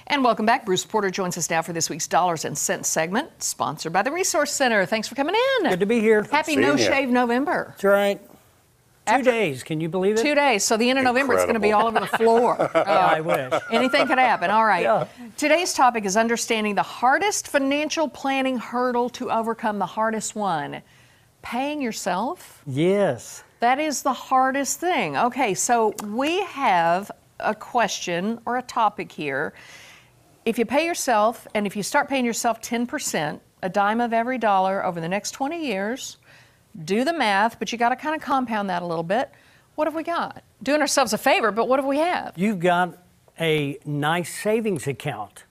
And welcome back. Bruce Porter joins us now for this week's Dollars and Cents segment, sponsored by the Resource Center. Thanks for coming in. Good to be here. Happy No Shave November. That's right. 2 days. Can you believe it? 2 days. So the end of November, it's going to be all over the floor. I wish. Anything could happen. All right. Yeah. Today's topic is understanding the hardest financial planning hurdle to overcome, the hardest one. Paying yourself? Yes. That is the hardest thing. Okay, so we have a question or a topic here. If you pay yourself, and if you start paying yourself 10%, a dime of every dollar over the next 20 years, do the math, but you got to kind of compound that a little bit. What have we got? Doing ourselves a favor, but what have we have? You've got a nice savings account,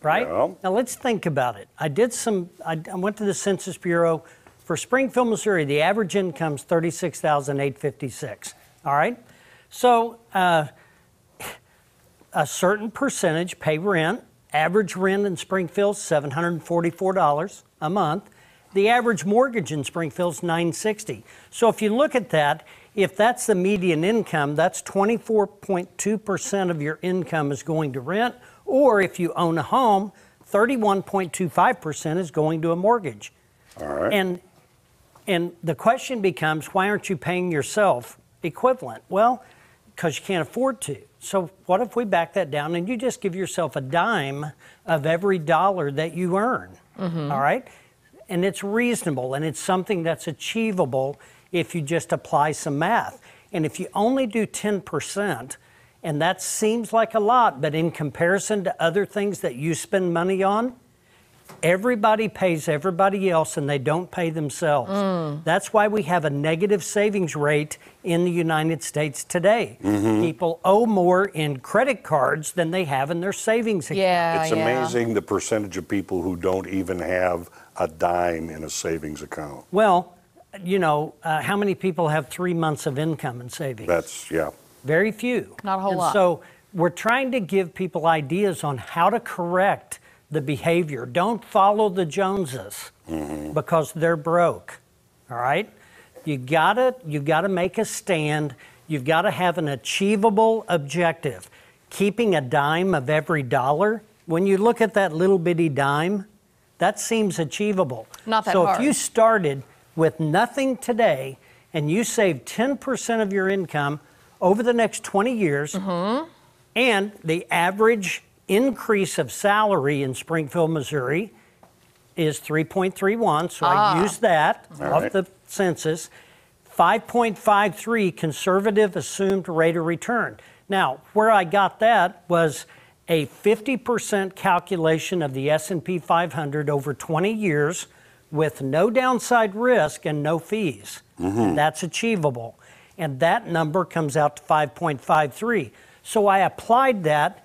right? Yeah. Now let's think about it. I went to the Census Bureau for Springfield, Missouri. The average income is $36,856. All right. So a certain percentage pay rent. Average rent in Springfield is $744 a month. The average mortgage in Springfield is $960. So if you look at that, if that's the median income, that's 24.2% of your income is going to rent. Or if you own a home, 31.25% is going to a mortgage. All right. And the question becomes, why aren't you paying yourself equivalent? Well, because you can't afford to. So what if we back that down and you just give yourself a dime of every dollar that you earn? Mm-hmm. All right? And it's reasonable, and it's something that's achievable if you just apply some math. And if you only do 10%, and that seems like a lot, but in comparison to other things that you spend money on, everybody pays everybody else and they don't pay themselves. That's why we have a negative savings rate in the United States today. Mm-hmm. People owe more in credit cards than they have in their savings account. Yeah, it's amazing the percentage of people who don't even have a dime in a savings account. Well, you know, how many people have 3 months of income in savings? Very few. Not a whole lot. So we're trying to give people ideas on how to correct the behavior. Don't follow the Joneses because they're broke. All right? You've got to make a stand. You've got to have an achievable objective. Keeping a dime of every dollar, when you look at that little bitty dime, that seems achievable. Not that so hard. If you started with nothing today and you saved 10% of your income over the next 20 years, and the average increase of salary in Springfield, Missouri is 3.31, so I used that off the census. 5.53 conservative assumed rate of return. Now, where I got that was a 50% calculation of the S&P 500 over 20 years with no downside risk and no fees. And that's achievable. And that number comes out to 5.53. So I applied that,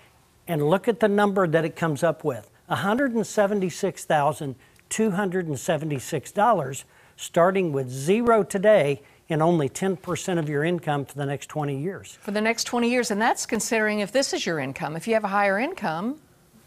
and look at the number that it comes up with, $176,276, starting with zero today and only 10% of your income for the next 20 years. For the next 20 years, and that's considering if this is your income. If you have a higher income,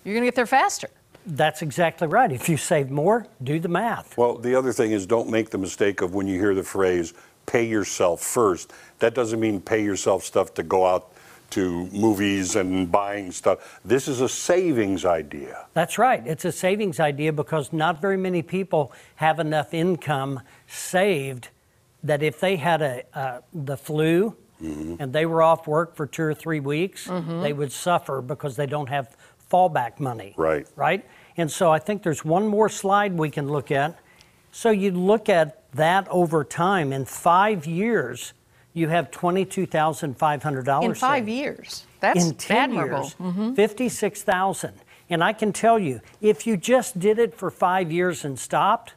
you're going to get there faster. That's exactly right. If you save more, do the math. Well, the other thing is, don't make the mistake of when you hear the phrase, pay yourself first. That doesn't mean pay yourself stuff to go out to movies and buying stuff. This is a savings idea. That's right. It's a savings idea because not very many people have enough income saved that if they had the flu and they were off work for 2 or 3 weeks, they would suffer because they don't have fallback money. Right. Right? And so I think there's one more slide we can look at. So you look at that over time. In 5 years, you have $22,500 In 5 years. That's in 10 admirable. years, 56,000. And I can tell you, if you just did it for 5 years and stopped,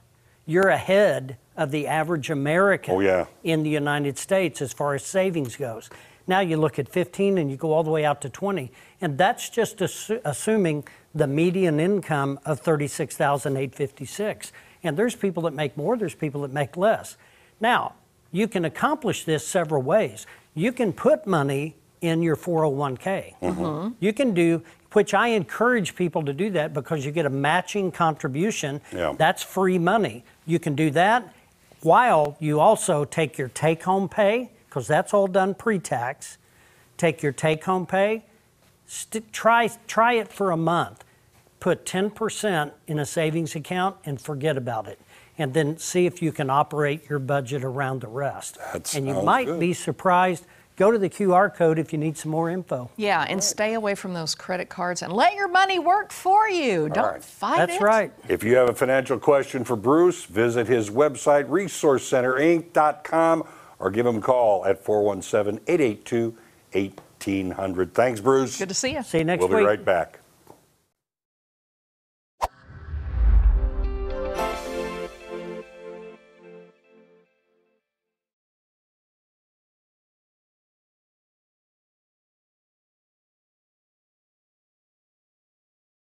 you're ahead of the average American in the United States as far as savings goes. Now you look at 15 and you go all the way out to 20, and that's just assuming the median income of $36,856. And there's people that make more, there's people that make less. Now, you can accomplish this several ways. You can put money in your 401k. You can do, which I encourage people to do that because you get a matching contribution. That's free money. You can do that while you also take your take-home pay, because that's all done pre-tax. Take your take-home pay, Try it for a month. Put 10% in a savings account and forget about it. And then see if you can operate your budget around the rest. That And you sounds might good. be surprised. Go to the QR code if you need some more info. Yeah, and stay away from those credit cards and let your money work for you. Don't right. fight it. That's right. If you have a financial question for Bruce, visit his website, resourcecenterinc.com, or give him a call at 417-882-1800. Thanks, Bruce. Good to see you. See you next We'll week. be right back.